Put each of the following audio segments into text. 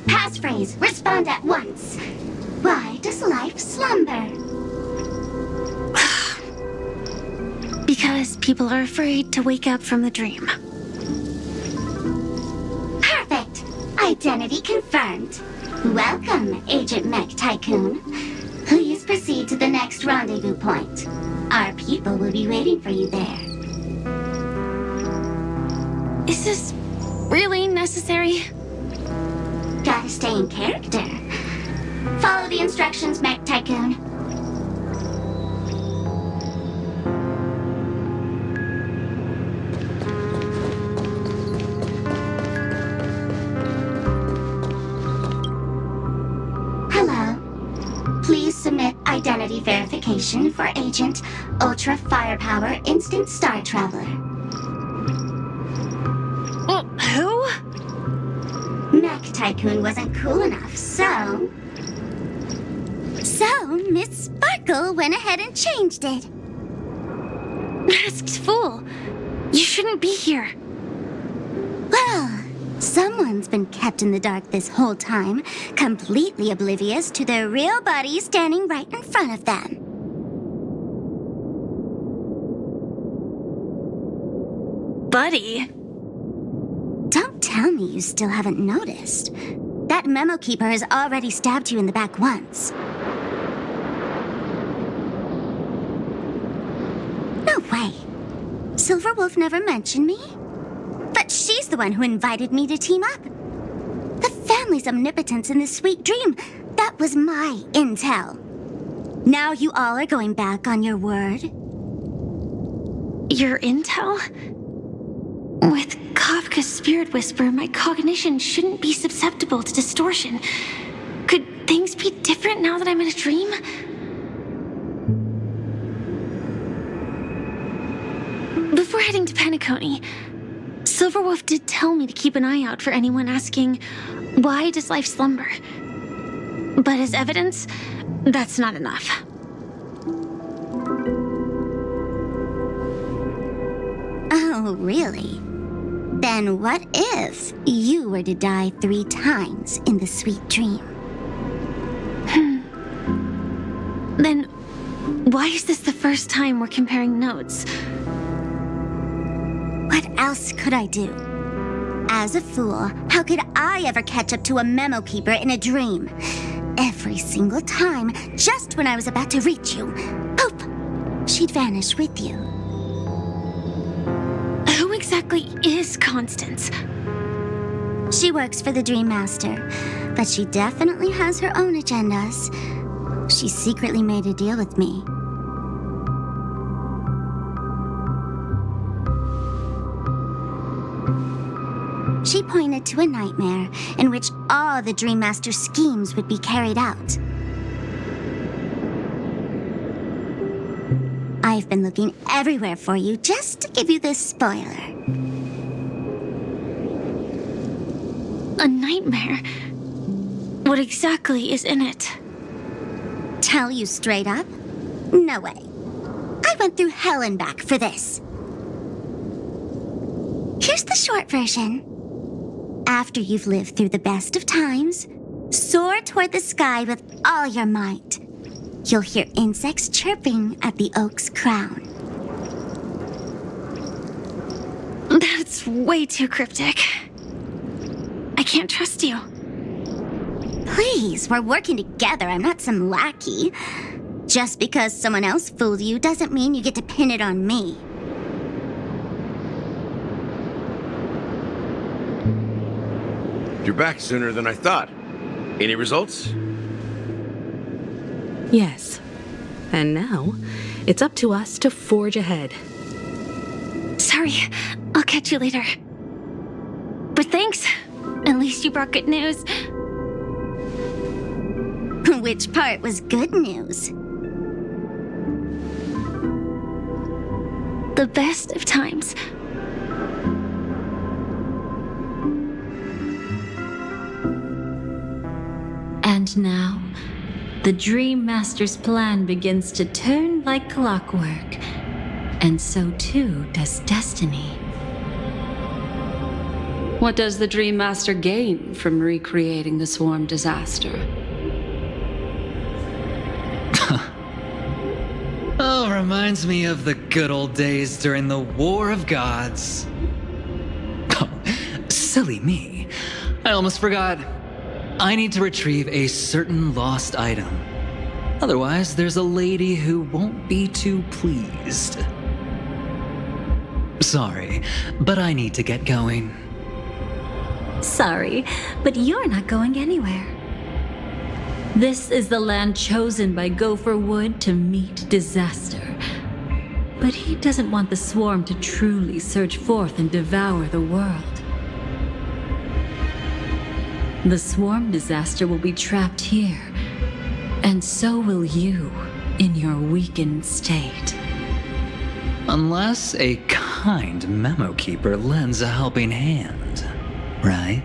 Passphrase, respond at once. Why does life slumber? Because people are afraid to wake up from the dream. Perfect! Identity confirmed. Welcome, Agent Mech Tycoon. Please proceed to the next rendezvous point. Our people will be waiting for you there. Is this really necessary? Gotta stay in character. Follow the instructions, Mech Tycoon. Hello. Please submit identity verification for Agent Ultra Firepower Instant Star Traveler. Who? Mech Tycoon wasn't cool enough, so Miss Sparkle went ahead and changed it. Masked fool! You shouldn't be here. Well, someone's been kept in the dark this whole time, completely oblivious to their real body standing right in front of them. Buddy? Don't tell me you still haven't noticed. That memo keeper has already stabbed you in the back once. No way. Silverwolf never mentioned me. But she's the one who invited me to team up. The family's omnipotence in this sweet dream, that was my intel. Now you all are going back on your word? Your intel? With Kafka's spirit whisper, my cognition shouldn't be susceptible to distortion. Could things be different now that I'm in a dream? Before heading to Penacony, Silverwolf did tell me to keep an eye out for anyone asking, why does life slumber? But as evidence, that's not enough. Oh, really? Then what if you were to die 3 times in the sweet dream? Then why is this the first time we're comparing notes? What else could I do? As a fool, how could I ever catch up to a memo keeper in a dream? Every single time, just when I was about to reach you, poof, she'd vanish with you. Who exactly is Constance? She works for the Dream Master, but she definitely has her own agendas. She secretly made a deal with me. She pointed to a nightmare in which all the Dream Master's schemes would be carried out. I've been looking everywhere for you just to give you this spoiler. A nightmare? What exactly is in it? Tell you straight up? No way. I went through hell and back for this. Here's the short version. After you've lived through the best of times, soar toward the sky with all your might. You'll hear insects chirping at the oak's crown. That's way too cryptic. I can't trust you. Please, we're working together. I'm not some lackey. Just because someone else fooled you doesn't mean you get to pin it on me. You're back sooner than I thought. Any results? Yes. And now, it's up to us to forge ahead. Sorry, I'll catch you later. But thanks. At least you brought good news. Which part was good news? The best of times. And now, the Dream Master's plan begins to turn like clockwork, and so too does destiny. What does the Dream Master gain from recreating the swarm disaster? Oh, reminds me of the good old days during the War of Gods. Oh, silly me. I almost forgot. I need to retrieve a certain lost item. Otherwise, there's a lady who won't be too pleased. Sorry, but I need to get going. Sorry, but you're not going anywhere. This is the land chosen by Gopher Wood to meet disaster. But he doesn't want the swarm to truly surge forth and devour the world. The swarm disaster will be trapped here, and so will you in your weakened state. Unless a kind memo keeper lends a helping hand, right?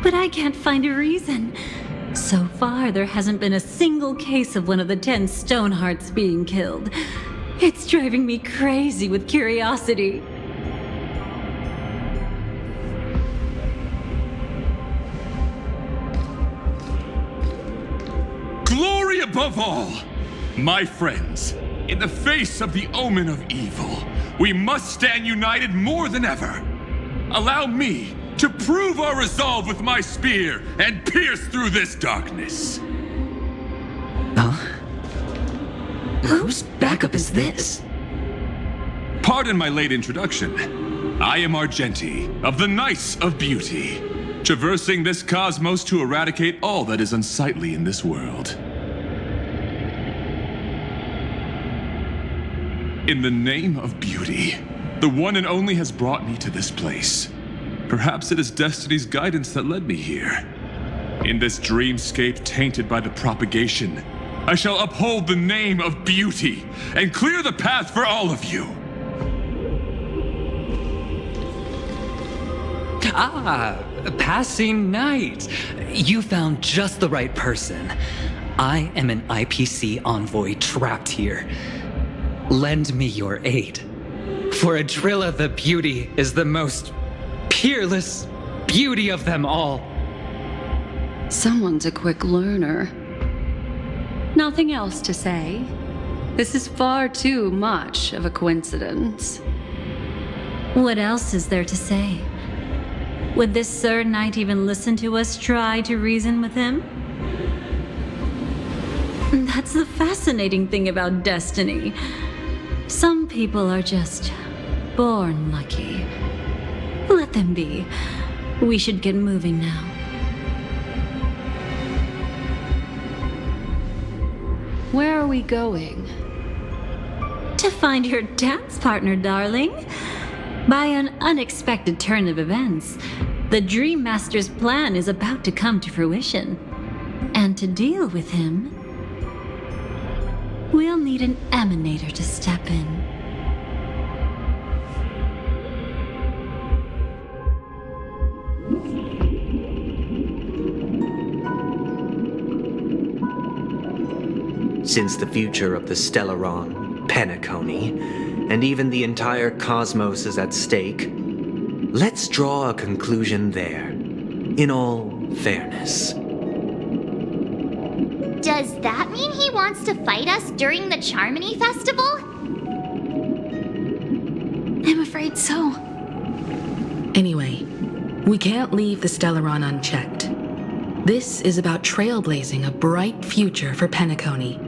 But I can't find a reason. So far, there hasn't been a single case of one of the 10 Stonehearts being killed. It's driving me crazy with curiosity. Glory above all! My friends, in the face of the omen of evil, we must stand united more than ever. Allow me to prove our resolve with my spear and pierce through this darkness. Huh? Whose backup is this? Pardon my late introduction. I am Argenti, of the Knights of Beauty, traversing this cosmos to eradicate all that is unsightly in this world. In the name of beauty, the one and only has brought me to this place. Perhaps it is destiny's guidance that led me here. In this dreamscape tainted by the propagation, I shall uphold the name of beauty and clear the path for all of you. Ah, passing knight. You found just the right person. I am an IPC envoy trapped here. Lend me your aid. For Adrilla the Beauty is the most peerless beauty of them all. Someone's a quick learner. Nothing else to say. This is far too much of a coincidence. What else is there to say? Would this Sir Knight even listen to us try to reason with him? That's the fascinating thing about destiny. Some people are just born lucky. Let them be. We should get moving now. Where are we going? To find your dance partner, darling. By an unexpected turn of events, the Dream Master's plan is about to come to fruition. And to deal with him, we'll need an emanator to step in. Since the future of the Stellaron, Penacony, and even the entire cosmos is at stake, let's draw a conclusion there, in all fairness. Does that mean he wants to fight us during the Charmony Festival? I'm afraid so. Anyway, we can't leave the Stellaron unchecked. This is about trailblazing a bright future for Penacony,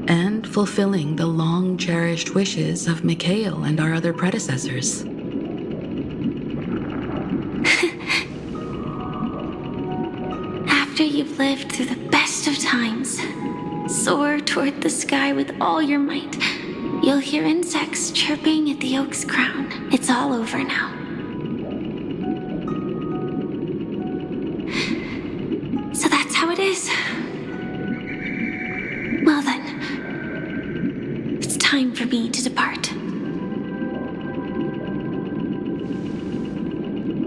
and fulfilling the long-cherished wishes of Mikhail and our other predecessors. After you've lived through the best of times, soar toward the sky with all your might. You'll hear insects chirping at the oak's crown. It's all over now. So that's how it is. Well then, it's time for me to depart.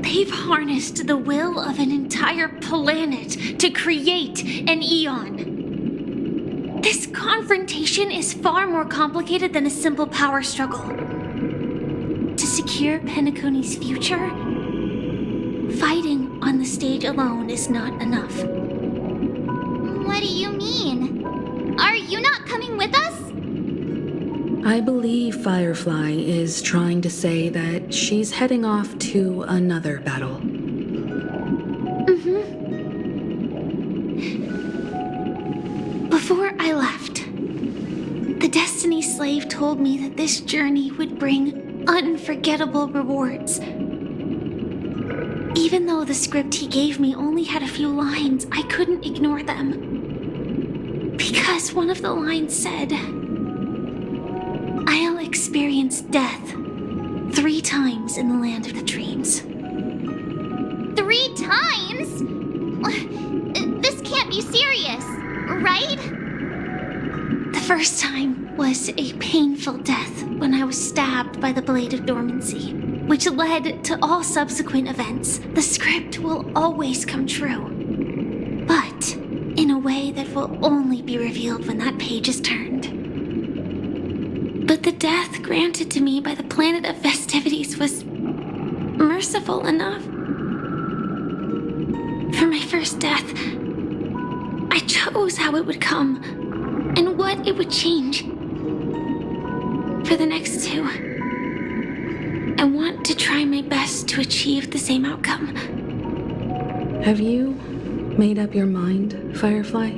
They've harnessed the will of an entire planet to create an eon. This confrontation is far more complicated than a simple power struggle. To secure Penacony's future, stage alone is not enough. What do you mean? Are you not coming with us? I believe Firefly is trying to say that she's heading off to another battle. Before I left, the Destiny Slave told me that this journey would bring unforgettable rewards. Even though the script he gave me only had a few lines, I couldn't ignore them. Because one of the lines said, "I'll experience death 3 times in the land of the dreams." 3 times? This can't be serious, right? The first time was a painful death when I was stabbed by the Blade of Dormancy, which led to all subsequent events. The script will always come true, but in a way that will only be revealed when that page is turned. But the death granted to me by the planet of festivities was merciful enough. For my first death, I chose how it would come and what it would change. For the next 2, I want to try my best to achieve the same outcome. Have you made up your mind, Firefly?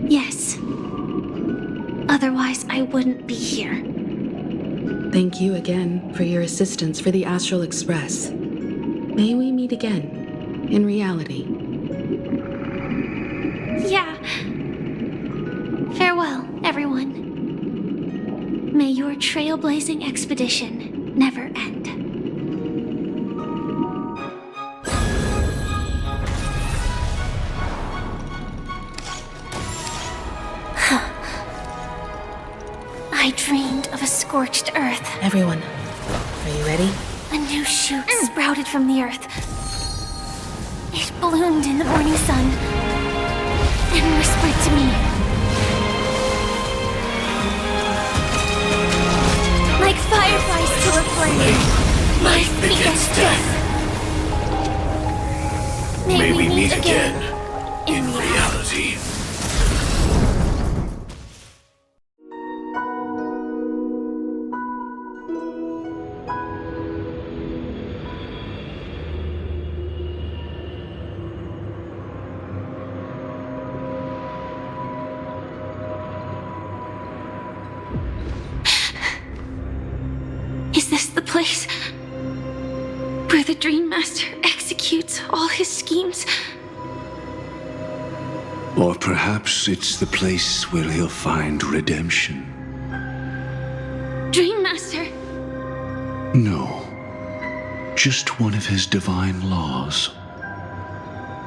Yes. Otherwise, I wouldn't be here. Thank you again for your assistance for the Astral Express. May we meet again, in reality. Yeah. Farewell, everyone. May your trailblazing expedition never end. I dreamed of a scorched earth. Everyone, are you ready? A new shoot sprouted from the earth. It bloomed in the morning sun and whispered to me. Like fireflies to a flame, life begets death. May we meet again in reality. Is this the place where the Dream Master executes all his schemes? Or perhaps it's the place where he'll find redemption. Dream Master! No. Just one of his divine laws.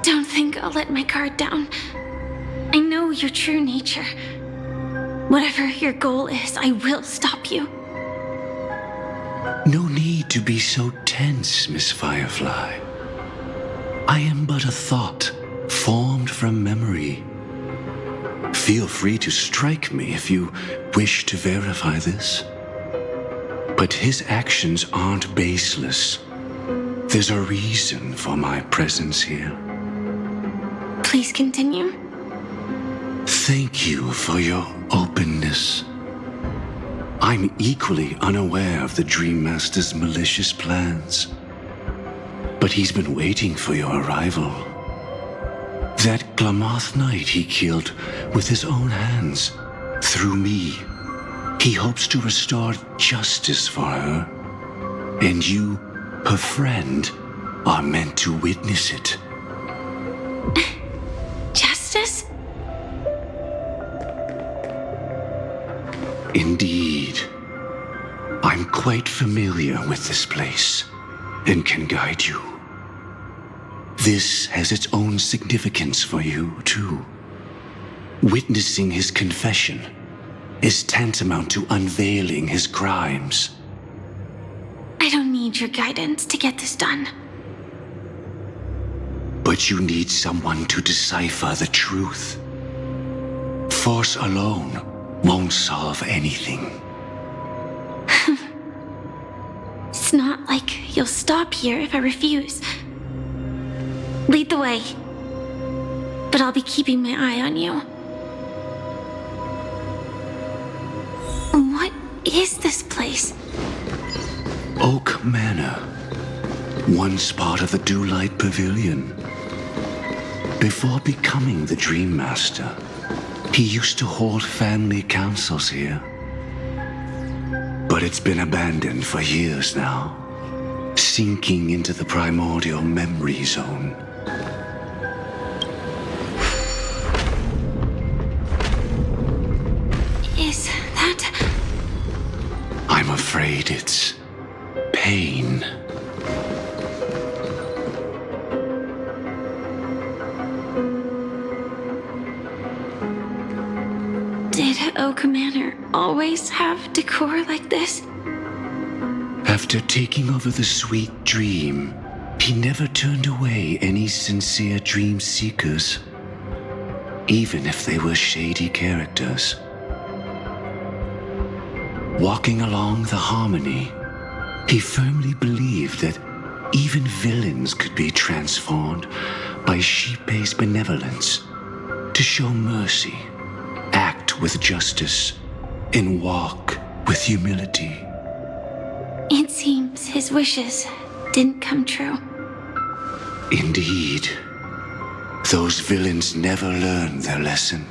Don't think I'll let my guard down. I know your true nature. Whatever your goal is, I will stop you. No need to be so tense, Miss Firefly. I am but a thought, formed from memory. Feel free to strike me if you wish to verify this. But his actions aren't baseless. There's a reason for my presence here. Please continue. Thank you for your openness. I'm equally unaware of the Dream Master's malicious plans. But he's been waiting for your arrival. That Glamoth Knight he killed with his own hands. Through me, he hopes to restore justice for her. And you, her friend, are meant to witness it. Justice? Indeed. I'm quite familiar with this place and can guide you. This has its own significance for you, too. Witnessing his confession is tantamount to unveiling his crimes. I don't need your guidance to get this done. But you need someone to decipher the truth. Force alone won't solve anything. It's not like you'll stop here if I refuse. Lead the way. But I'll be keeping my eye on you. What is this place? Oak Manor. Once part of the Dewlight Pavilion. Before becoming the Dream Master, he used to hold family councils here. But it's been abandoned for years now, sinking into the primordial memory zone. Is that... I'm afraid it's pain. Did Oak Manor always have decor like this? After taking over the sweet dream, he never turned away any sincere dream seekers, even if they were shady characters. Walking along the harmony, he firmly believed that even villains could be transformed by sheep-based benevolence to show mercy, act with justice, and walk with humility. It seems his wishes didn't come true. Indeed, those villains never learned their lesson.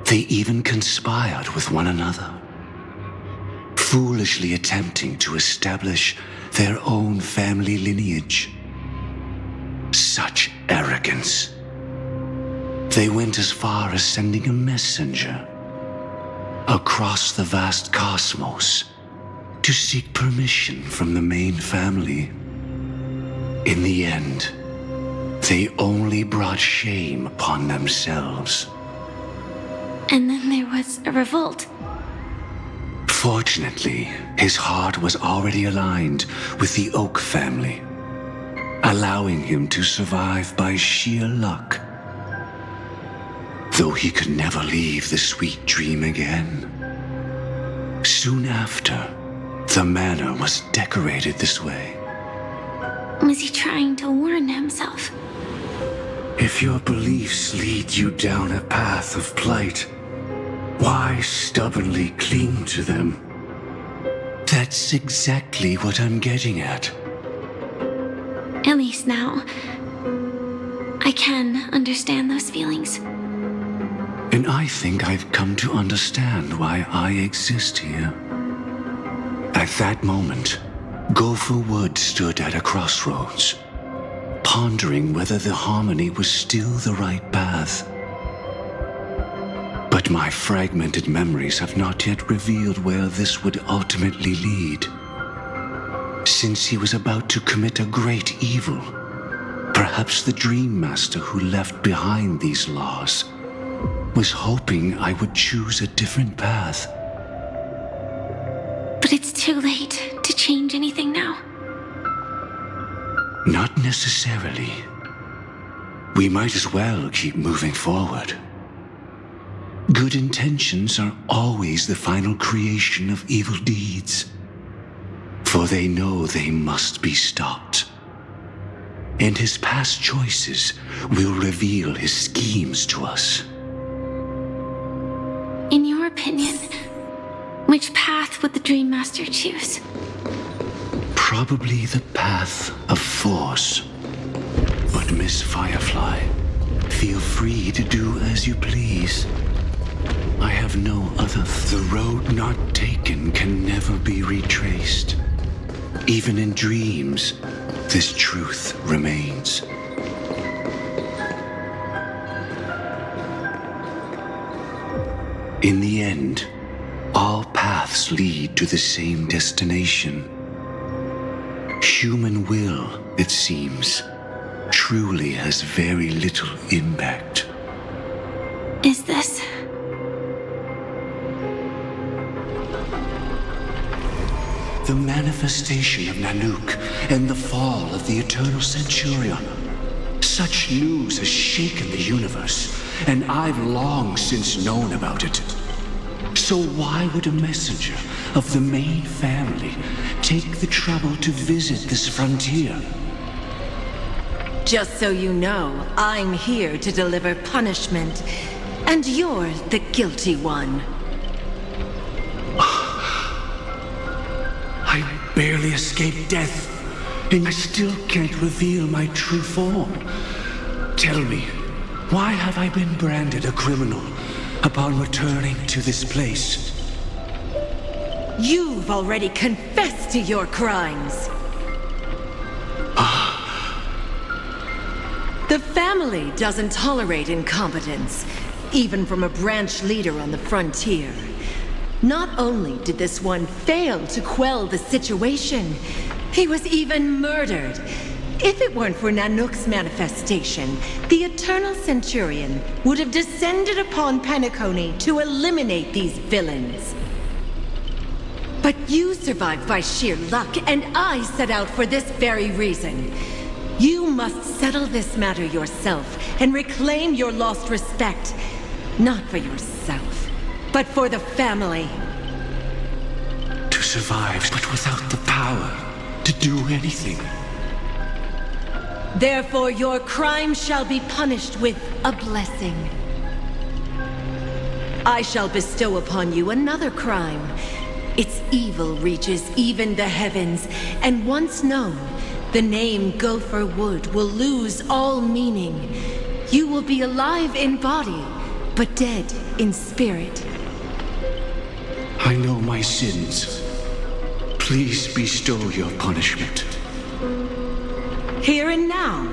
They even conspired with one another, foolishly attempting to establish their own family lineage. Such arrogance. They went as far as sending a messenger across the vast cosmos to seek permission from the main family. In the end, they only brought shame upon themselves. And then there was a revolt. Fortunately, his heart was already aligned with the Oak family, allowing him to survive by sheer luck. Though he could never leave the sweet dream again. Soon after, the manor was decorated this way. Was he trying to warn himself? If your beliefs lead you down a path of plight, why stubbornly cling to them? That's exactly what I'm getting at. At least now, I can understand those feelings. And I think I've come to understand why I exist here. At that moment, Gopher Wood stood at a crossroads, pondering whether the harmony was still the right path. But my fragmented memories have not yet revealed where this would ultimately lead. Since he was about to commit a great evil, perhaps the Dream Master who left behind these laws was hoping I would choose a different path. But it's too late to change anything now. Not necessarily. We might as well keep moving forward. Good intentions are always the final creation of evil deeds, for they know they must be stopped. And his past choices will reveal his schemes to us. In your opinion, which path would the Dream Master choose? Probably the path of force. But Miss Firefly, feel free to do as you please. I have no other. The road not taken can never be retraced. Even in dreams, this truth remains. In the end, all paths lead to the same destination. Human will, it seems, truly has very little impact. Is this... The manifestation of Nanook and the fall of the Eternal Centurion. Such news has shaken the universe, and I've long since known about it. So why would a messenger of the main family take the trouble to visit this frontier? Just so you know, I'm here to deliver punishment, and you're the guilty one. I barely escaped death, and I still can't reveal my true form. Tell me, why have I been branded a criminal upon returning to this place? You've already confessed to your crimes. The family doesn't tolerate incompetence, even from a branch leader on the frontier. Not only did this one fail to quell the situation, he was even murdered. If it weren't for Nanook's manifestation, the Eternal Centurion would have descended upon Penacony to eliminate these villains. But you survived by sheer luck, and I set out for this very reason. You must settle this matter yourself and reclaim your lost respect. Not for yourself, but for the family. To survive, but without the power to do anything. Therefore, your crime shall be punished with a blessing. I shall bestow upon you another crime. Its evil reaches even the heavens, and once known, the name Gopher Wood will lose all meaning. You will be alive in body, but dead in spirit. I know my sins. Please bestow your punishment. Here and now?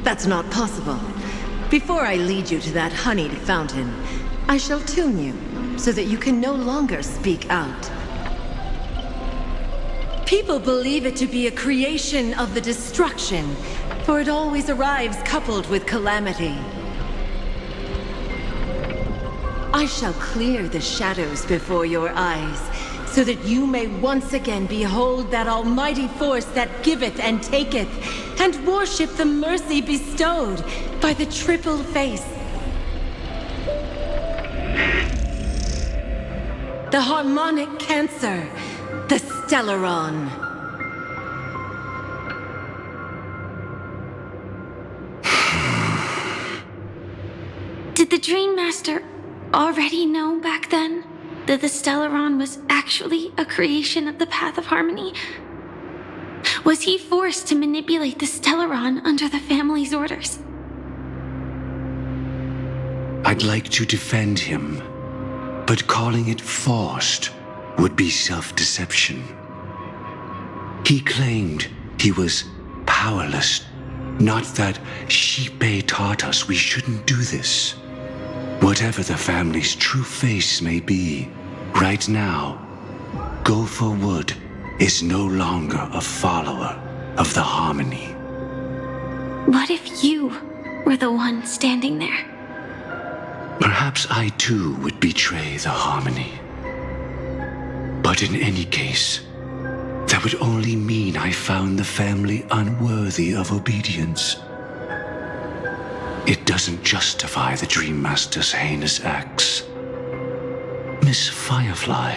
That's not possible. Before I lead you to that honeyed fountain, I shall tune you so that you can no longer speak out. People believe it to be a creation of the destruction, for it always arrives coupled with calamity. I shall clear the shadows before your eyes, so that you may once again behold that almighty force that giveth and taketh, and worship the mercy bestowed by the triple face. The harmonic cancer, the Stellaron. Did the Dream Master already know back then that the Stellaron was actually a creation of the Path of Harmony? Was he forced to manipulate the Stellaron under the family's orders? I'd like to defend him, but calling it forced would be self-deception. He claimed he was powerless, not that Shipe taught us we shouldn't do this. Whatever the family's true face may be, right now, Gopher Wood is no longer a follower of the Harmony. What if you were the one standing there? Perhaps I too would betray the Harmony. But in any case, that would only mean I found the family unworthy of obedience. It doesn't justify the Dream Master's heinous acts. Miss Firefly,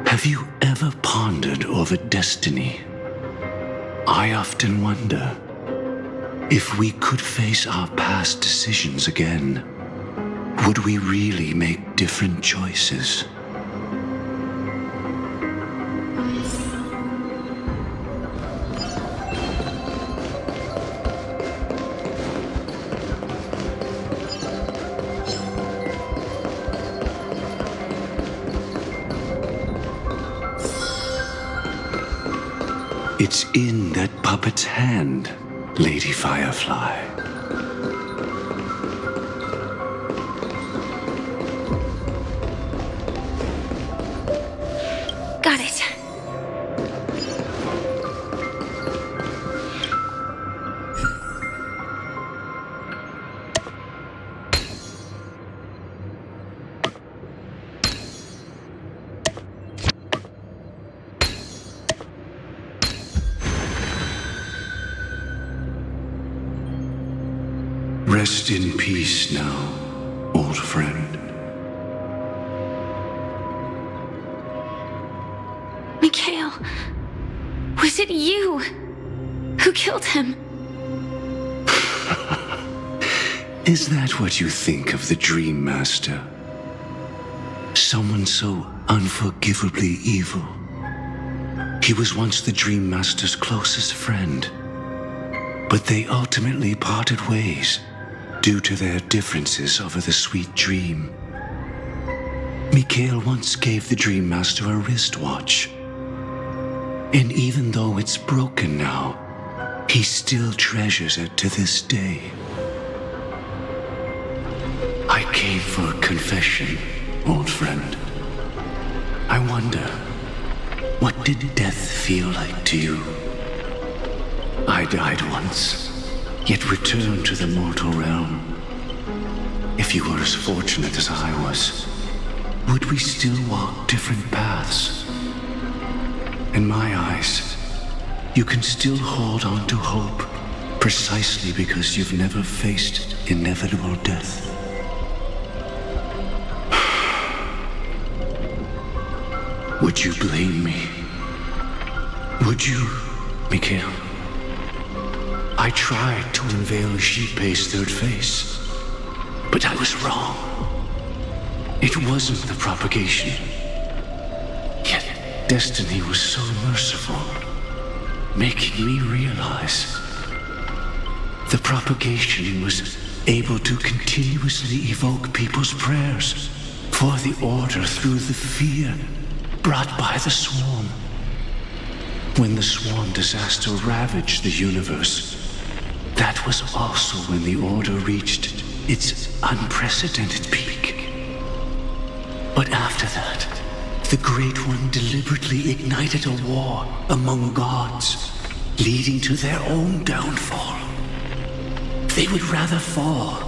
have you ever pondered over destiny? I often wonder if we could face our past decisions again, would we really make different choices? It's in that puppet's hand, Lady Firefly. Got it. Rest in peace now, old friend. Mikhail, was it you who killed him? Is that what you think of the Dream Master? Someone so unforgivably evil. He was once the Dream Master's closest friend, but they ultimately parted ways due to their differences over the sweet dream. Mikhail once gave the Dream Master a wristwatch, and even though it's broken now, he still treasures it to this day. I came for a confession, old friend. I wonder, what did death feel like to you? I died once, yet returned to the mortal realm. If you were as fortunate as I was, would we still walk different paths? In my eyes, you can still hold on to hope precisely because you've never faced inevitable death. Would you blame me? Would you, Mikhail? I tried to unveil Xipei's third face, but I was wrong. It wasn't the propagation. Yet destiny was so merciful, making me realize the propagation was able to continuously evoke people's prayers for the order through the fear brought by the swarm. When the swarm disaster ravaged the universe, that was also when the order reached its unprecedented peak. But after that, the Great One deliberately ignited a war among gods, leading to their own downfall. They would rather fall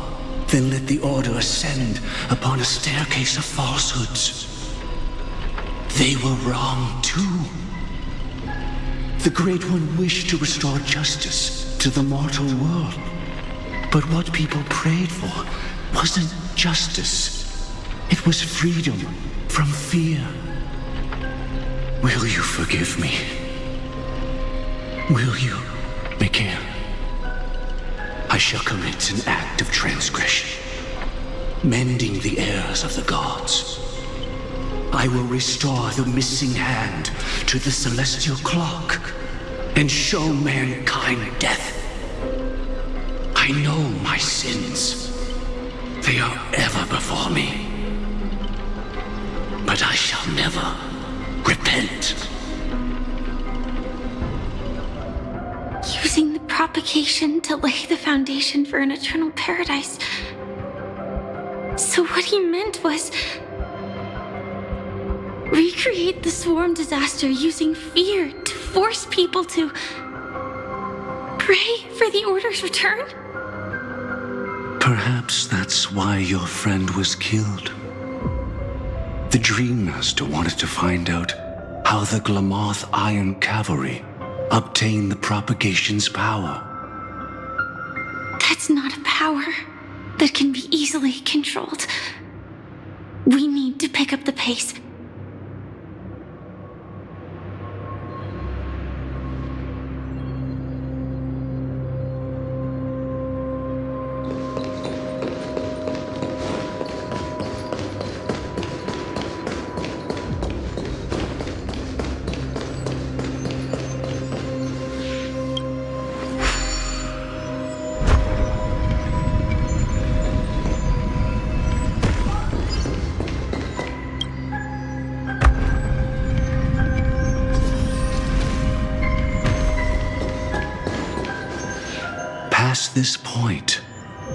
than let the order ascend upon a staircase of falsehoods. They were wrong too. The Great One wished to restore justice to the mortal world. But what people prayed for wasn't justice. It was freedom from fear. Will you forgive me? Will you, Mikhail? I shall commit an act of transgression, mending the errors of the gods. I will restore the missing hand to the celestial clock and show mankind death. I know my sins. They are ever before me. But I shall never repent. Using the propagation to lay the foundation for an eternal paradise. So what he meant was recreate the swarm disaster using fear to force people to pray for the Order's return? Perhaps that's why your friend was killed. The Dream Master wanted to find out how the Glamoth Iron Cavalry obtained the propagation's power. That's not a power that can be easily controlled. We need to pick up the pace. Past this point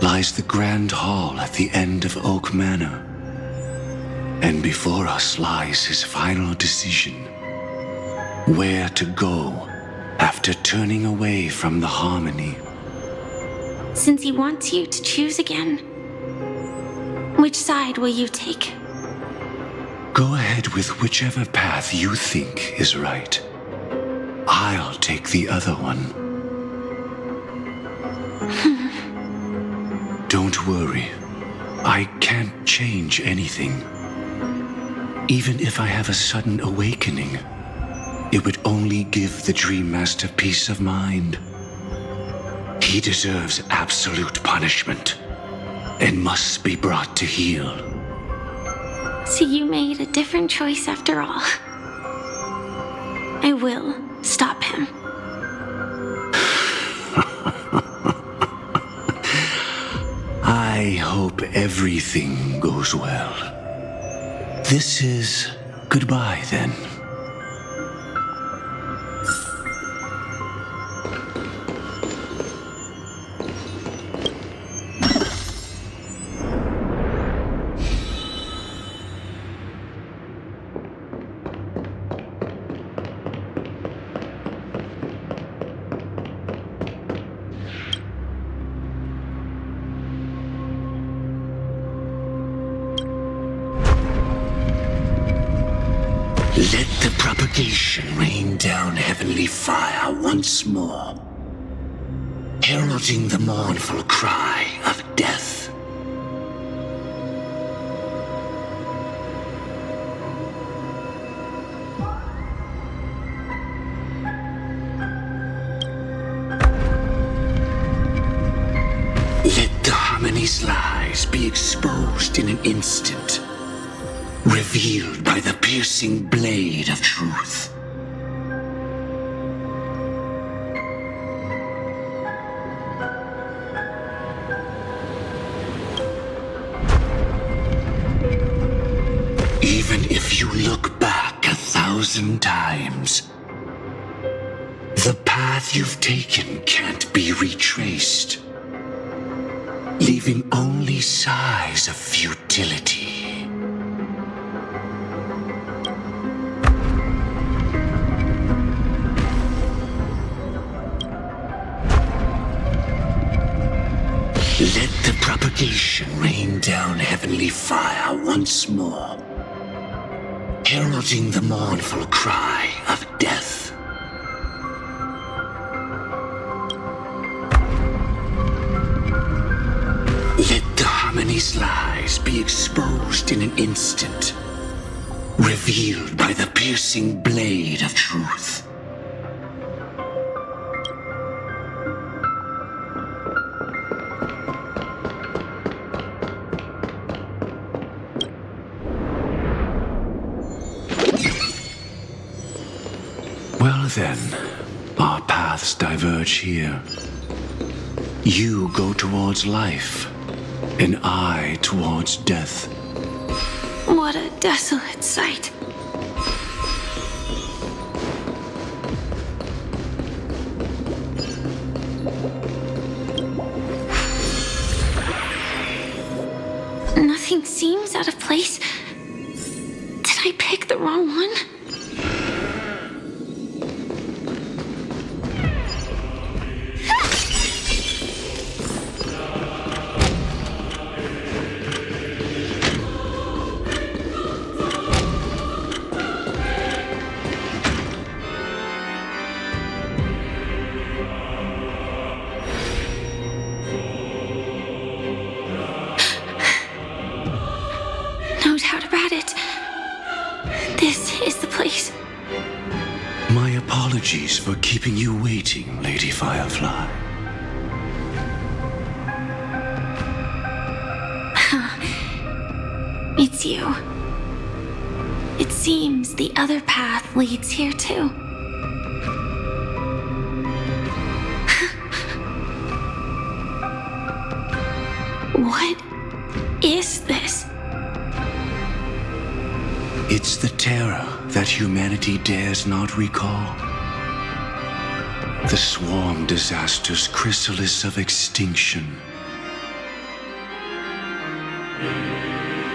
lies the Grand Hall at the end of Oak Manor. And before us lies his final decision. Where to go after turning away from the harmony. Since he wants you to choose again, which side will you take? Go ahead with whichever path you think is right. I'll take the other one. Don't worry. I can't change anything. Even if I have a sudden awakening, it would only give the Dream Master peace of mind. He deserves absolute punishment. and must be brought to heel. So you made a different choice after all. I will stop him. I hope everything goes well. This is goodbye, then. Let the propagation rain down heavenly fire once more, heralding the mournful cry of death. Let the harmony's lies be exposed in an instant, revealed by the piercing blade of truth. Even if you look back 1,000 times, the path you've taken can't be retraced, leaving only sighs of futility. Let the propagation rain down heavenly fire once more, heralding the mournful cry of death. Let the harmony's lies be exposed in an instant, revealed by the piercing blade of truth. Well then, our paths diverge here. You go towards life, and I towards death. What a desolate sight. Nothing seems out of place. Did I pick the wrong one? No doubt about it. This is the place. My apologies for keeping you waiting, Lady Firefly. It's you. It seems the other path leads here too. What is this? It's the terror that humanity dares not recall. The swarm disaster's chrysalis of extinction.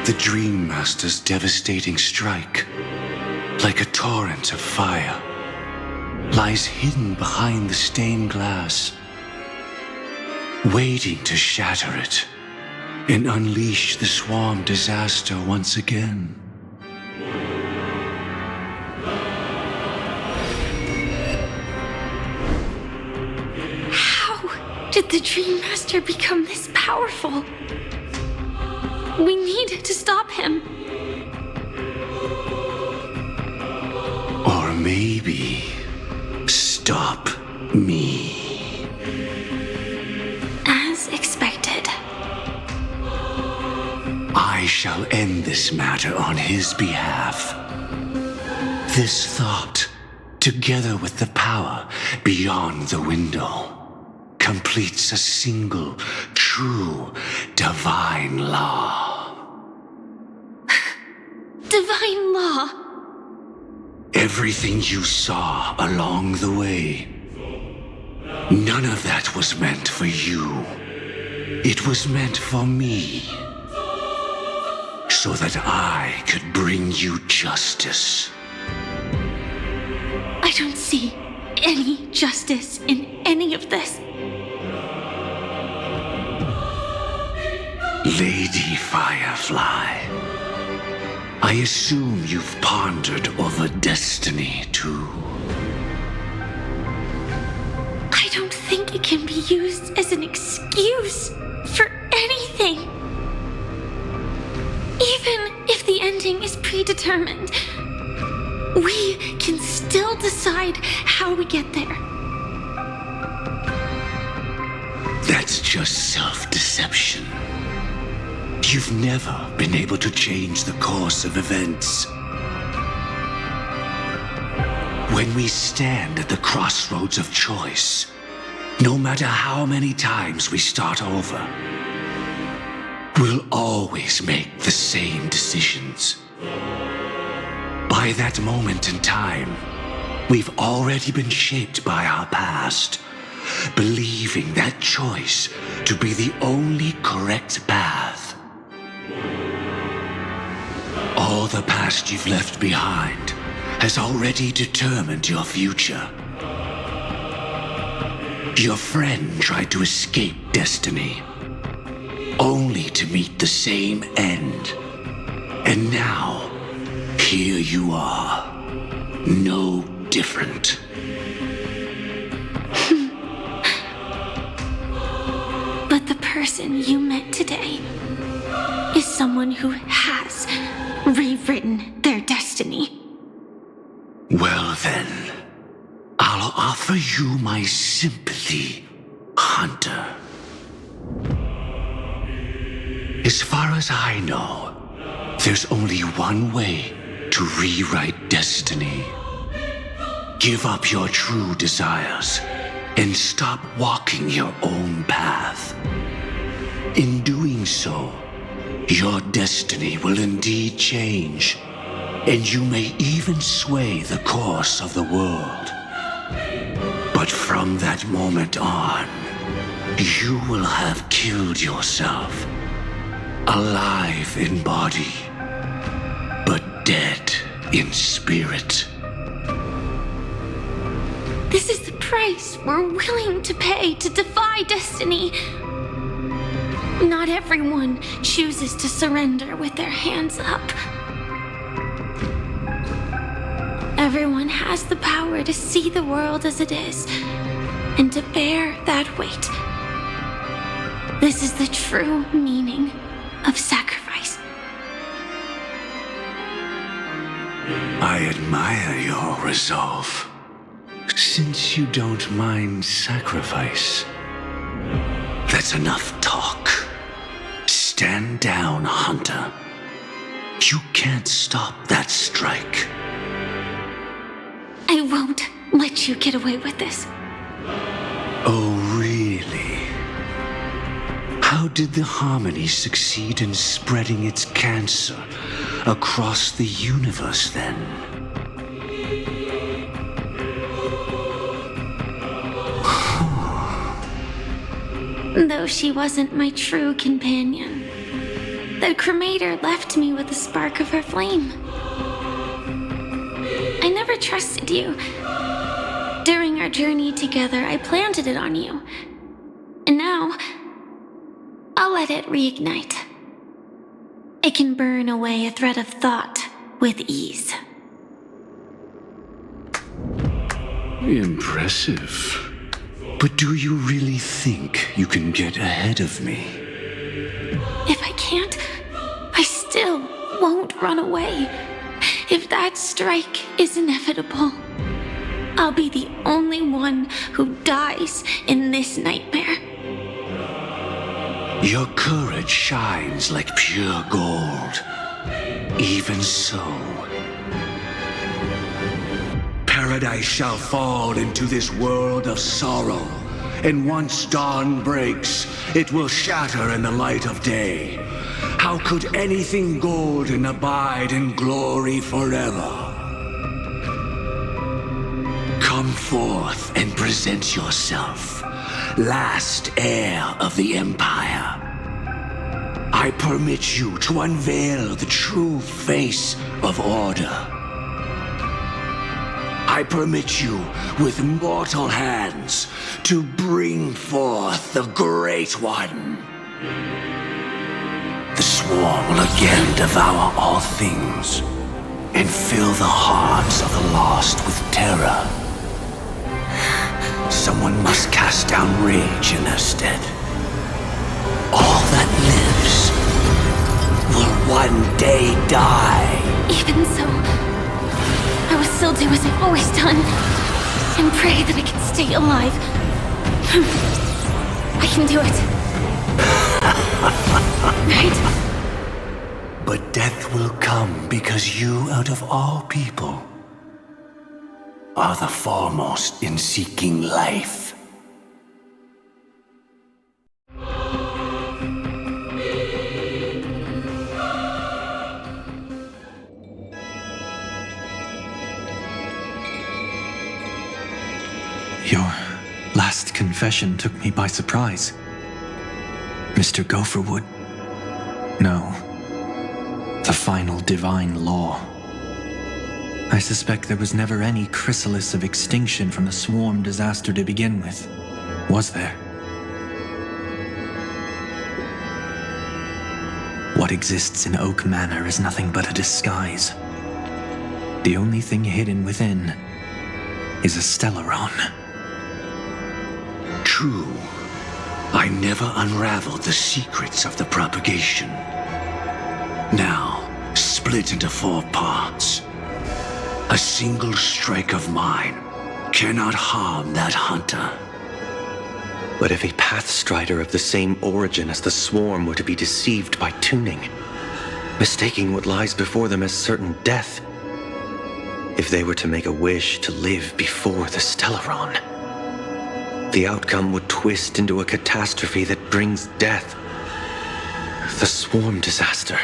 The Dream Master's devastating strike, like a torrent of fire, lies hidden behind the stained glass, waiting to shatter it and unleash the swarm disaster once again. How did the Dream Master become this powerful? We need to stop him. Or maybe stop me. As expected. shall end this matter on his behalf. This thought, together with the power beyond the window, completes a single, true, divine law. Divine law? Everything you saw along the way, none of that was meant for you. It was meant for me, so that I could bring you justice. I don't see any justice in any of this. Lady Firefly, I assume you've pondered over destiny too. I don't think it can be used as an excuse for anything. Even if the ending is predetermined, we can still decide how we get there. That's just self-deception. You've never been able to change the course of events. When we stand at the crossroads of choice, no matter how many times we start over, we'll always make the same decisions. By that moment in time, we've already been shaped by our past, believing that choice to be the only correct path. All the past you've left behind has already determined your future. Your friend tried to escape destiny, only to meet the same end. And now, here you are, no different. But the person you met today is someone who has rewritten their destiny. Well then, I'll offer you my sympathy, Hunter. As far as I know, there's only one way to rewrite destiny. Give up your true desires and stop walking your own path. In doing so, your destiny will indeed change, and you may even sway the course of the world. But from that moment on, you will have killed yourself, alive in body, but dead in spirit. This is the price we're willing to pay to defy destiny. Not everyone chooses to surrender with their hands up. Everyone has the power to see the world as it is, and to bear that weight. This is the true meaning of sacrifice. I admire your resolve, since you don't mind sacrifice. That's enough talk. Stand down, Hunter. You can't stop that strike. I won't let you get away with this. Oh, really? How did the Harmony succeed in spreading its cancer across the universe, then? Though she wasn't my true companion, the cremator left me with the spark of her flame. I never trusted you. During our journey together, I planted it on you. And now, I'll let it reignite. It can burn away a thread of thought with ease. Impressive. But do you really think you can get ahead of me? If I can't, I still won't run away. If that strike is inevitable, I'll be the only one who dies in this nightmare. Your courage shines like pure gold. Even so, paradise shall fall into this world of sorrow, and once dawn breaks, it will shatter in the light of day. How could anything golden abide in glory forever? Come forth and present yourself, last heir of the Empire. I permit you to unveil the true face of order. I permit you, with mortal hands, to bring forth the Great One. The swarm will again devour all things, and fill the hearts of the lost with terror. Someone must cast down rage in their stead. All that lives will one day die. Even so, I will still do as I've always done, and pray that I can stay alive. I can do it. Right? But death will come because you, out of all people, are the foremost in seeking life. Your last confession took me by surprise. Mr. Gopherwood. No. The final divine law. I suspect there was never any chrysalis of extinction from the swarm disaster to begin with. Was there? What exists in Oak Manor is nothing but a disguise. The only thing hidden within is a Stellaron. True. I never unraveled the secrets of the propagation. Now, split into 4 parts. A single strike of mine cannot harm that hunter. But if a Pathstrider of the same origin as the Swarm were to be deceived by tuning, mistaking what lies before them as certain death, if they were to make a wish to live before the Stellaron, the outcome would twist into a catastrophe that brings death. The Swarm disaster.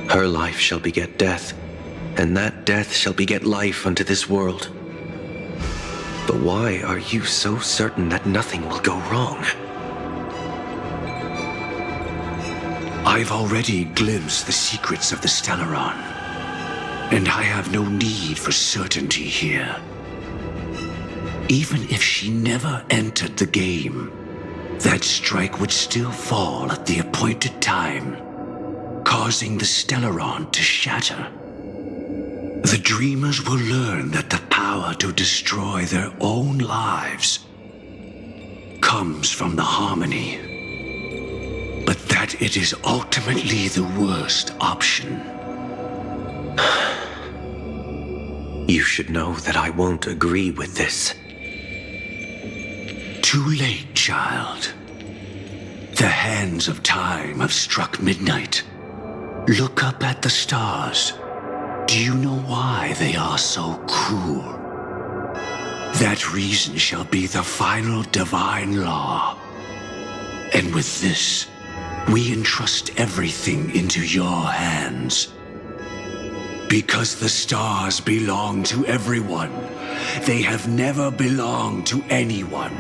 Her life shall beget death, and that death shall beget life unto this world. But why are you so certain that nothing will go wrong? I've already glimpsed the secrets of the Stellaron, and I have no need for certainty here. Even if she never entered the game, that strike would still fall at the appointed time, causing the Stellaron to shatter. The dreamers will learn that the power to destroy their own lives comes from the harmony, but that it is ultimately the worst option. You should know that I won't agree with this. Too late, child. The hands of time have struck midnight. Look up at the stars. Do you know why they are so cruel? That reason shall be the final divine law. And with this, we entrust everything into your hands. Because the stars belong to everyone, they have never belonged to anyone.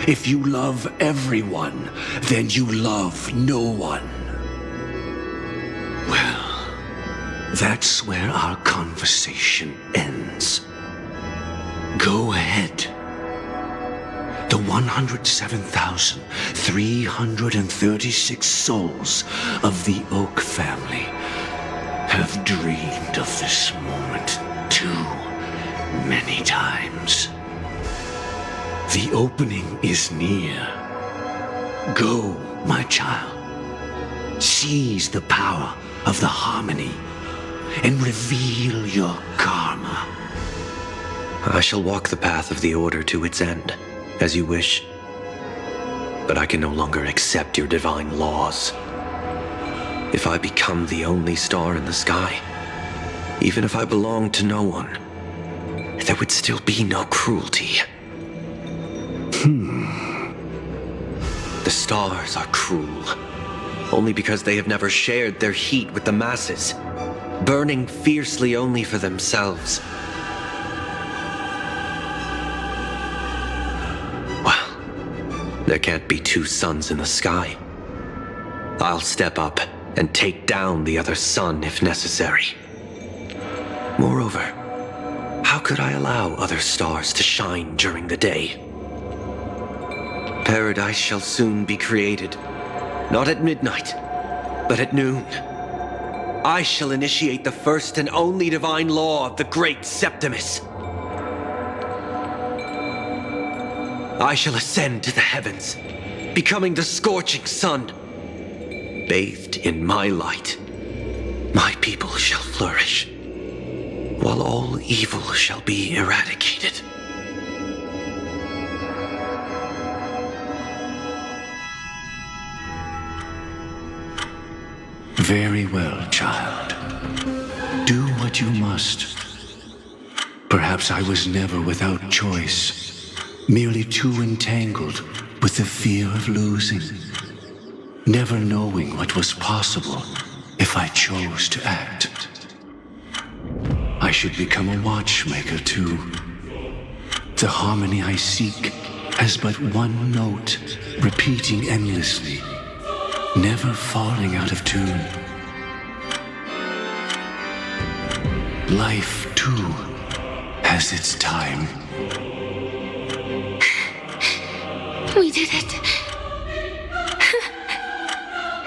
If you love everyone, then you love no one. Well, that's where our conversation ends. Go ahead. The 107,336 souls of the Oak family have dreamed of this moment too many times. The opening is near. Go, my child. Seize the power of the harmony and reveal your karma. I shall walk the path of the Order to its end, as you wish. but I can no longer accept your divine laws. If I become the only star in the sky, even if I belong to no one, there would still be no cruelty. The stars are cruel, only because they have never shared their heat with the masses, burning fiercely only for themselves. Well, there can't be two suns in the sky. I'll step up and take down the other sun if necessary. Moreover, how could I allow other stars to shine during the day? Paradise shall soon be created, not at midnight, but at noon. I shall initiate the first and only divine law of the great Septimus. I shall ascend to the heavens, becoming the scorching sun. Bathed in my light, my people shall flourish, while all evil shall be eradicated. Very well, child. Do what you must. Perhaps I was never without choice, merely too entangled with the fear of losing, never knowing what was possible if I chose to act. I should become a watchmaker too. The harmony I seek has but one note, repeating endlessly, never falling out of tune. Life, too, has its time. We did it.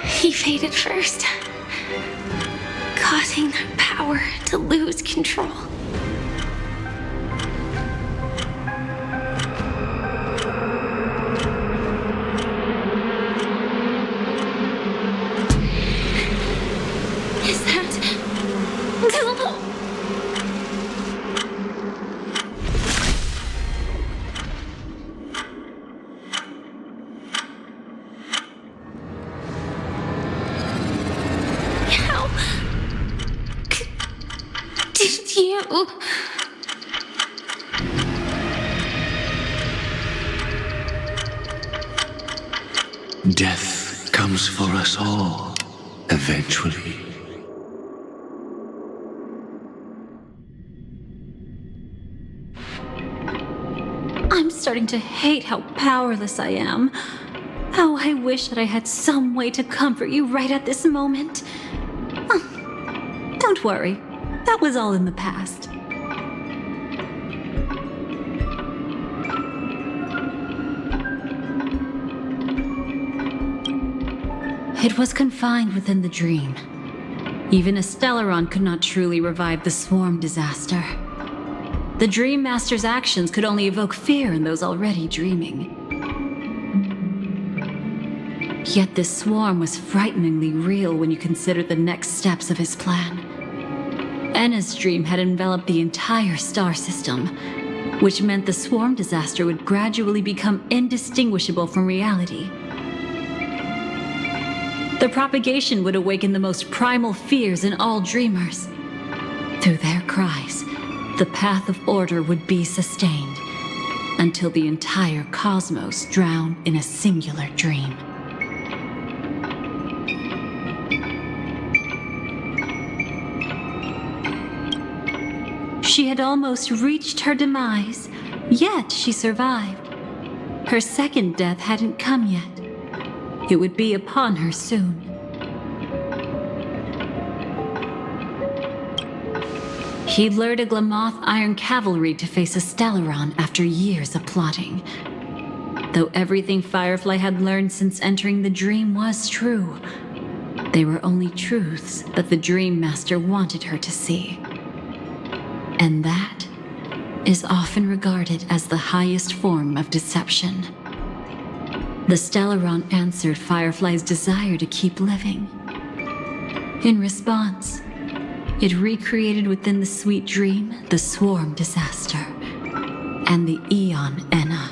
He faded first, causing their power to lose control. Is that Bilbo? How did you? Death comes for us all, eventually. I'm starting to hate how powerless I am. How I wish that I had some way to comfort you right at this moment. Don't worry, that was all in the past. It was confined within the dream. Even a Stellaron could not truly revive the swarm disaster. The Dream Master's actions could only evoke fear in those already dreaming. Yet this swarm was frighteningly real when you consider the next steps of his plan. Enna's dream had enveloped the entire star system, which meant the swarm disaster would gradually become indistinguishable from reality. The propagation would awaken the most primal fears in all dreamers. Through their cries, the path of order would be sustained, until the entire cosmos drowned in a singular dream. She had almost reached her demise, yet she survived. Her second death hadn't come yet. It would be upon her soon. He lured a Glamoth Iron Cavalry to face a Stellaron after years of plotting. Though everything Firefly had learned since entering the dream was true, they were only truths that the Dream Master wanted her to see. And that is often regarded as the highest form of deception. The Stellaron answered Firefly's desire to keep living. In response, it recreated within the sweet dream the swarm disaster and the Eon Enna.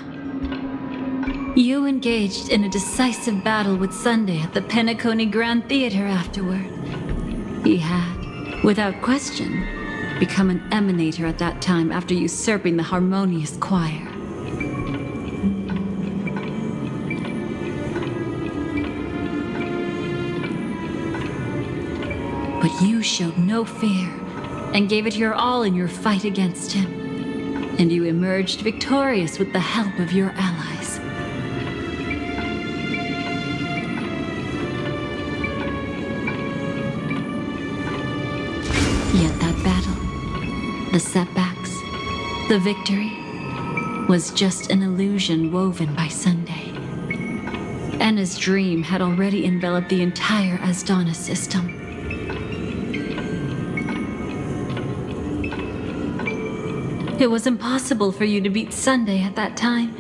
You engaged in a decisive battle with Sunday at the Penacony Grand Theater afterward. He had, without question, become an emanator at that time after usurping the harmonious choir. But you showed no fear and gave it your all in your fight against him. And you emerged victorious with the help of your allies. Yet that battle, the setbacks, the victory, was just an illusion woven by Sunday. Enna's dream had already enveloped the entire Asdana system. It was impossible for you to beat Sunday at that time.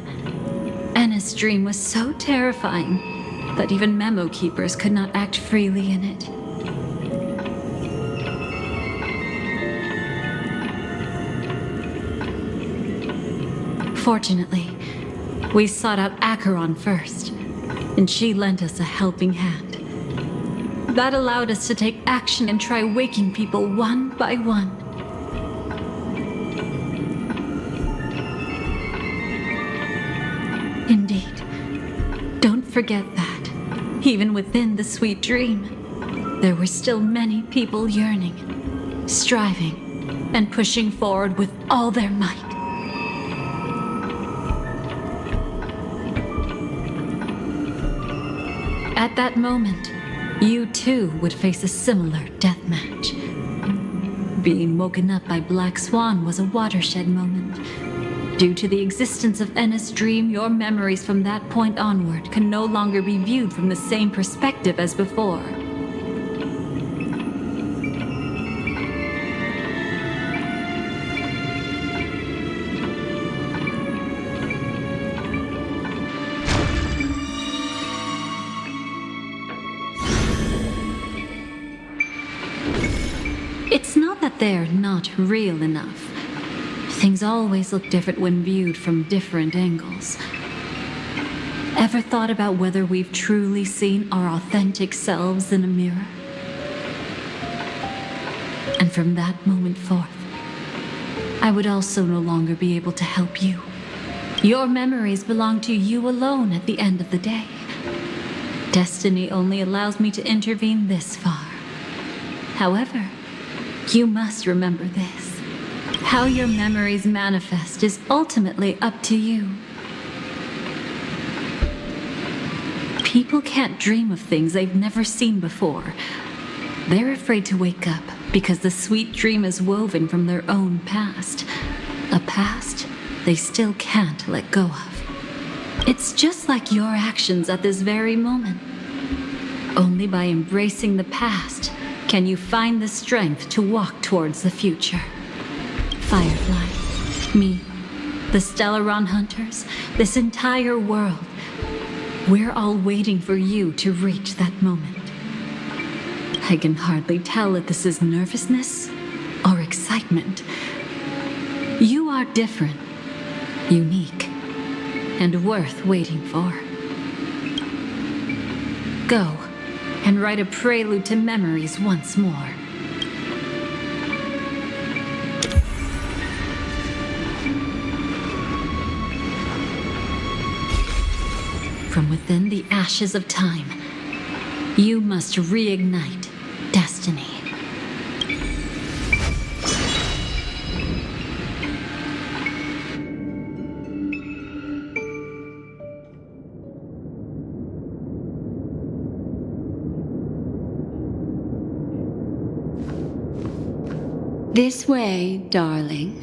Enna's dream was so terrifying that even memo keepers could not act freely in it. Fortunately, we sought out Acheron first, and she lent us a helping hand. That allowed us to take action and try waking people one by one. Indeed. Don't forget that, even within the sweet dream, there were still many people yearning, striving, and pushing forward with all their might. At that moment, you too would face a similar deathmatch. Being woken up by Black Swan was a watershed moment. Due to the existence of Enna's dream, your memories from that point onward can no longer be viewed from the same perspective as before. It's not that they're not real enough. Things always look different when viewed from different angles. Ever thought about whether we've truly seen our authentic selves in a mirror? And from that moment forth, I would also no longer be able to help you. Your memories belong to you alone at the end of the day. Destiny only allows me to intervene this far. However, you must remember this. How your memories manifest is ultimately up to you. People can't dream of things they've never seen before. They're afraid to wake up because the sweet dream is woven from their own past. A past they still can't let go of. It's just like your actions at this very moment. Only by embracing the past can you find the strength to walk towards the future. Firefly, me, the Stellaron Hunters, this entire world, we're all waiting for you to reach that moment. I can hardly tell if this is nervousness or excitement. You are different, unique, and worth waiting for. Go and write a prelude to memories once more. From within the ashes of time, you must reignite destiny. This way, darling.